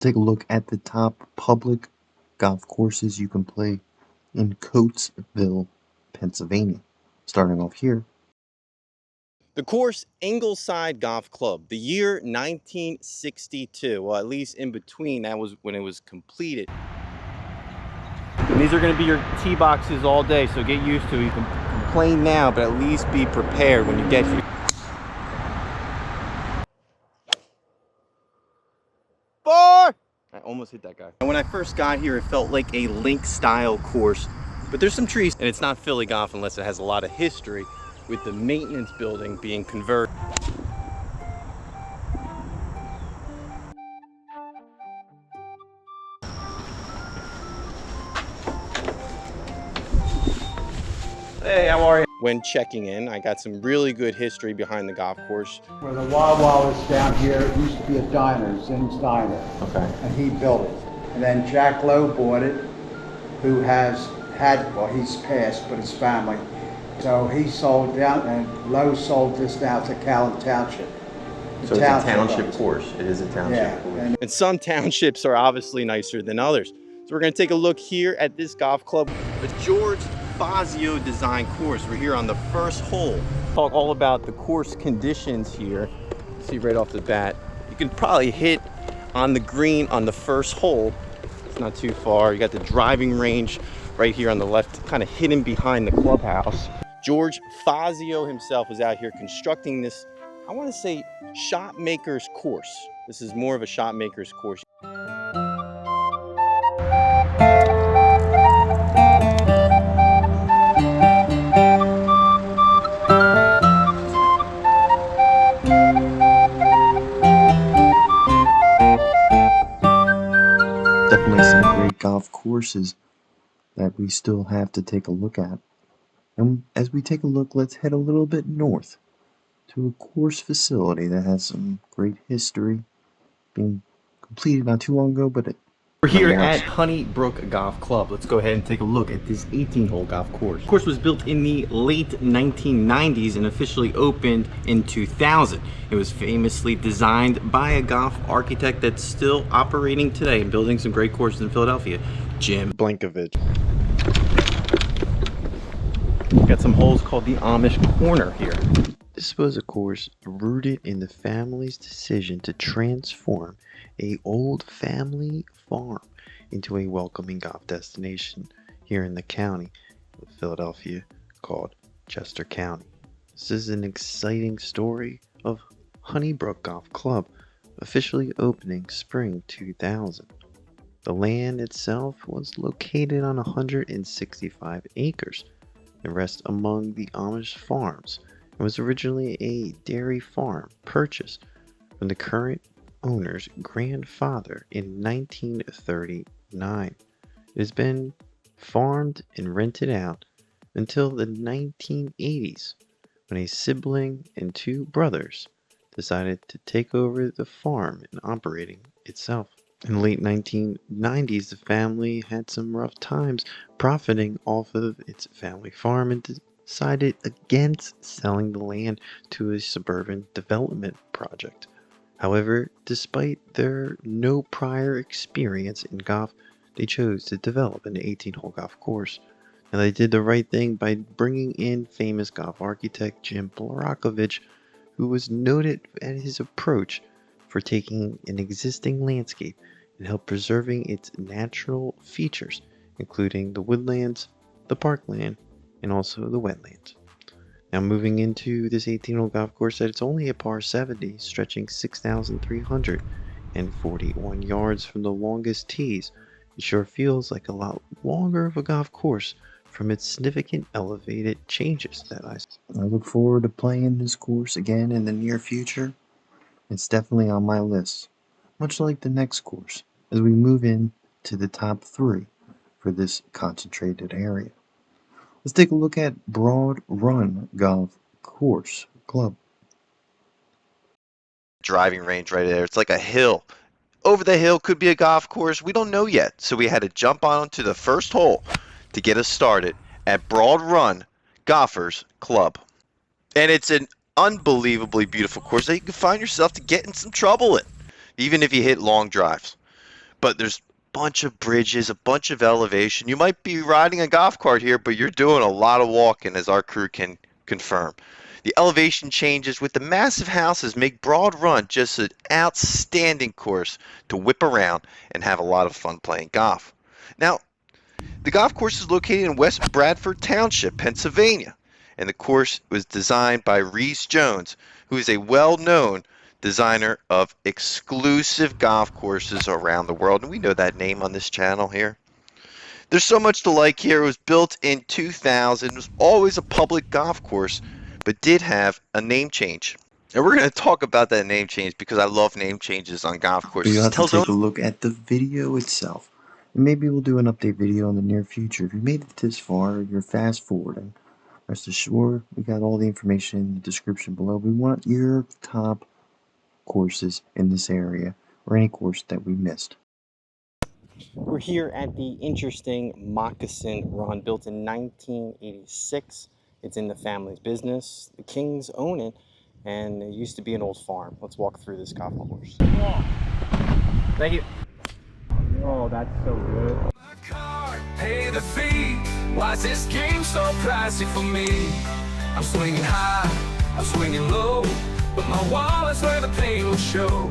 Take a look at the top public golf courses you can play in Coatesville, Pennsylvania. Starting off here. The course, Ingleside Golf Club, the year 1962. Well, at least in between, that was when it was completed. And these are going to be your tee boxes all day, so get used to it. You can complain now, but at least be prepared when you get here. Four! I almost hit that guy. And when I first got here, it felt like a link-style course, but there's some trees, and it's not Philly golf unless it has a lot of history, with the maintenance building being converted. Hey, how are you? When checking in, I got some really good history behind the golf course. Where the Wawa was down here, it used to be a diner, Zinn's Diner. Okay. And he built it. And then Jack Lowe bought it, who has had, well, he's passed, but his family. So he sold down, and Lowe sold this now to Callan Township. So it's a township course. It is a township course. And some townships are obviously nicer than others. So we're going to take a look here at this golf club, the George Fazio design course. We're here on the first hole. Talk all about the course conditions here. See right off the bat, you can probably hit on the green on the first hole. It's not too far. You got the driving range right here on the left, kind of hidden behind the clubhouse. George Fazio himself was out here constructing this, I want to say, shot maker's course. This is more of a shot maker's course. Definitely some great golf courses that we still have to take a look at. And as we take a look, let's head a little bit north to a course facility that has some great history, being completed not too long ago, but we're here at Honey Brook Golf Club. Let's go ahead and take a look at this 18-hole golf course. The course was built in the late 1990s and officially opened in 2000. It was famously designed by a golf architect that's still operating today and building some great courses in Philadelphia, Jim Blankovich. Got some holes called the Amish Corner here. This was a course rooted in the family's decision to transform an old family farm into a welcoming golf destination here in the county of Philadelphia called Chester County. This is an exciting story of Honeybrook Golf Club, officially opening spring 2000. The land itself was located on 165 acres and rests among the Amish farms. It was originally a dairy farm purchased from the current owner's grandfather in 1939. It has been farmed and rented out until the 1980s when a sibling and two brothers decided to take over the farm and operating itself. In the late 1990s, the family had some rough times profiting off of its family farm and decided against selling the land to a suburban development project. However, despite their no prior experience in golf, they chose to develop an 18-hole golf course. Now, they did the right thing by bringing in famous golf architect Jim Blankovich, who was noted at his approach for taking an existing landscape and help preserving its natural features, including the woodlands, the parkland, and also the wetlands. Now, moving into this 18-hole golf course, that it's only a par 70, stretching 6,341 yards from the longest tees. It sure feels like a lot longer of a golf course from its significant elevated changes that I look forward to playing this course again in the near future. It's definitely on my list, much like the next course, as we move in to the top 3 for this concentrated area. Let's take a look at Broad Run Golf Course Club. Driving range right there. It's like a hill. Over the hill could be a golf course. We don't know yet. So we had to jump onto the first hole to get us started at Broad Run Golfers Club. And it's an unbelievably beautiful course that you can find yourself to get in some trouble in, even if you hit long drives. but there's a bunch of bridges, a bunch of elevation. You might be riding a golf cart here, but you're doing a lot of walking, as our crew can confirm. The elevation changes with the massive houses make Broad Run just an outstanding course to whip around and have a lot of fun playing golf. Now, the golf course is located in West Bradford Township, Pennsylvania, and the course was designed by Rees Jones, who is a well-known designer of exclusive golf courses around the world, and we know that name on this channel here. There's so much to like here. It was built in 2000. It was always a public golf course, but did have a name change. And we're going to talk about that name change because I love name changes on golf courses. You have to take a look at the video itself. And maybe we'll do an update video in the near future. If you made it this far, you're fast forwarding. Rest assured, we got all the information in the description below. We want your top courses in this area, or any course that we missed. We're here at the interesting Moccasin Run, built in 1986. It's in the family's business. The Kings own it, and it used to be an old farm. Let's walk through this golf course. Thank you. Oh, that's so good. Pay the fee. Why's this game so pricey for me? I'm swinging high, I'm swinging low, but my wallet's where the pain will show.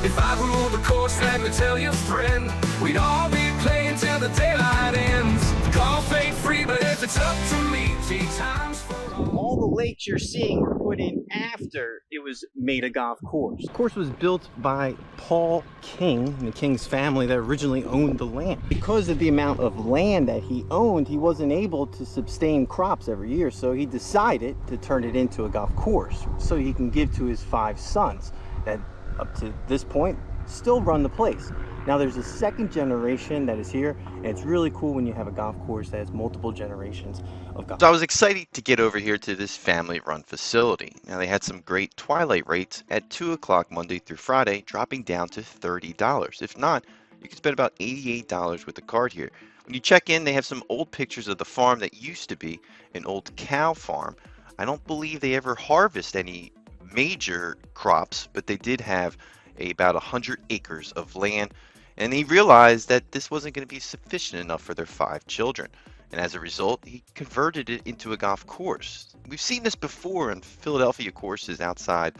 If I ruled the course, let me tell you, friend, we'd all be playing till the daylight ends. Golf ain't free, but if it's up to me, tea times for all the lakes you're seeing were put in after it was made a golf course. The course was built by Paul King and the King's family that originally owned the land. Because of the amount of land that he owned, he wasn't able to sustain crops every year, so he decided to turn it into a golf course so he can give to his 5 sons that up to this point still run the place. Now there's a second generation that is here, and it's really cool when you have a golf course that has multiple generations of golf. So I was excited to get over here to this family-run facility. Now they had some great twilight rates at 2 o'clock Monday through Friday, dropping down to $30. If not, you can spend about $88 with the card here. When you check in, they have some old pictures of the farm that used to be an old cow farm. I don't believe they ever harvest any major crops, but they did have about 100 acres of land, and he realized that this wasn't going to be sufficient enough for their 5 children, and as a result he converted it into a golf course. We've seen this before in Philadelphia courses outside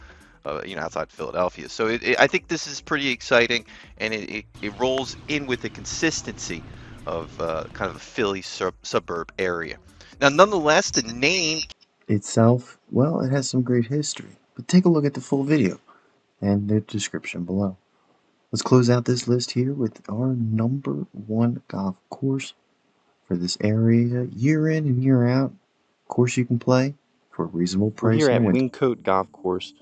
outside Philadelphia, so I think this is pretty exciting, and it rolls in with the consistency of kind of a Philly suburb area. Now nonetheless, the name Itself, well, it has some great history, but take a look at the full video and the description below. Let's close out this list here with our #1 golf course for this area, year in and year out. Course you can play for a reasonable price. We're here at Wyncote Golf Course,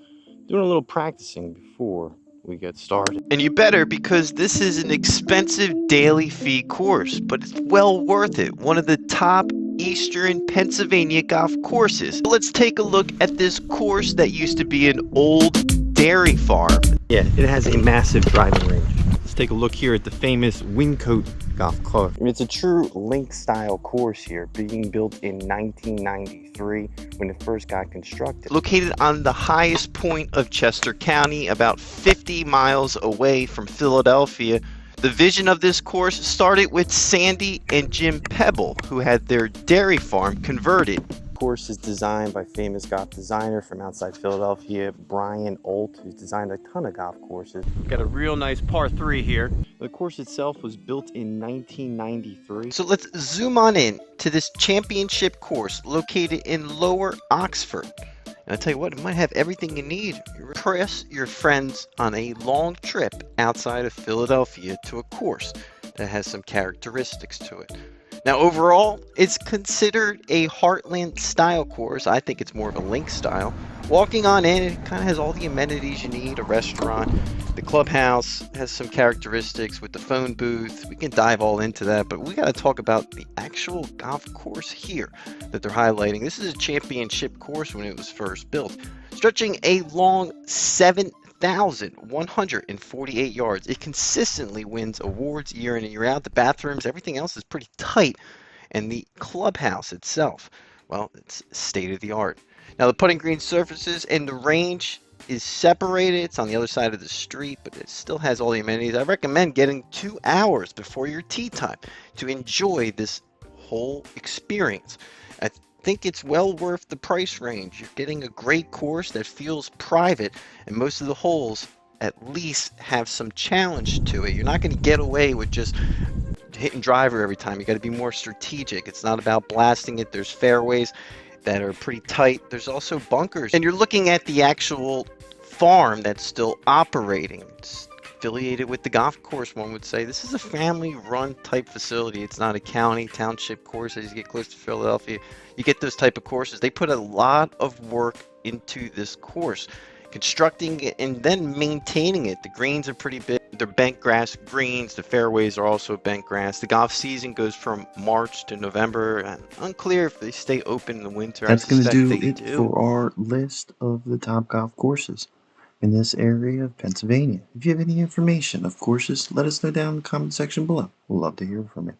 doing a little practicing before we get started. And you better, because this is an expensive daily fee course, but it's well worth it. One of the top Eastern Pennsylvania golf courses. Let's take a look at this course that used to be an old dairy farm. Yeah, it has a massive driving range. Let's take a look here at the famous Wyncote Golf Club. It's a true link style course here, being built in 1993 when it first got constructed. Located on the highest point of Chester County, about 50 miles away from Philadelphia. The vision of this course started with Sandy and Jim Pebble, who had their dairy farm converted. The course is designed by famous golf designer from outside Philadelphia, Brian Ault, who's designed a ton of golf courses. We've got a real nice par 3 here. The course itself was built in 1993. So let's zoom on in to this championship course located in Lower Oxford. And I'll tell you what, it might have everything you need. Impress your friends on a long trip outside of Philadelphia to a course that has some characteristics to it. Now overall, it's considered a Heartland style course. I think it's more of a link style. Walking on in, it kind of has all the amenities you need, a restaurant. The clubhouse has some characteristics with the phone booth. We can dive all into that, but we got to talk about the actual golf course here that they're highlighting. This is a championship course when it was first built, stretching a long 7,148 yards. It consistently wins awards year in and year out. The bathrooms, everything else is pretty tight, and the clubhouse itself, well, it's state of the art. Now the putting green surfaces and the range is separated. It's on the other side of the street, but it still has all the amenities. I recommend getting 2 hours before your tee time to enjoy this whole experience. I think it's well worth the price range. You're getting a great course that feels private, and most of the holes at least have some challenge to it. You're not going to get away with just hitting driver every time. You got to be more strategic. It's not about blasting it. There's fairways that are pretty tight. There's also bunkers, and you're looking at the actual farm that's still operating. It's affiliated with the golf course, one would say. This is a family-run type facility. It's not a county, township course. As you get close to Philadelphia, you get those type of courses. They put a lot of work into this course, constructing it and then maintaining it. The greens are pretty big. They're bent grass greens. The fairways are also bent grass. The golf season goes from March to November, and unclear if they stay open in the winter. That's going to do it for our list of the top golf courses in this area of Pennsylvania. If you have any information of courses, let us know down in the comment section below. We'd love to hear from you.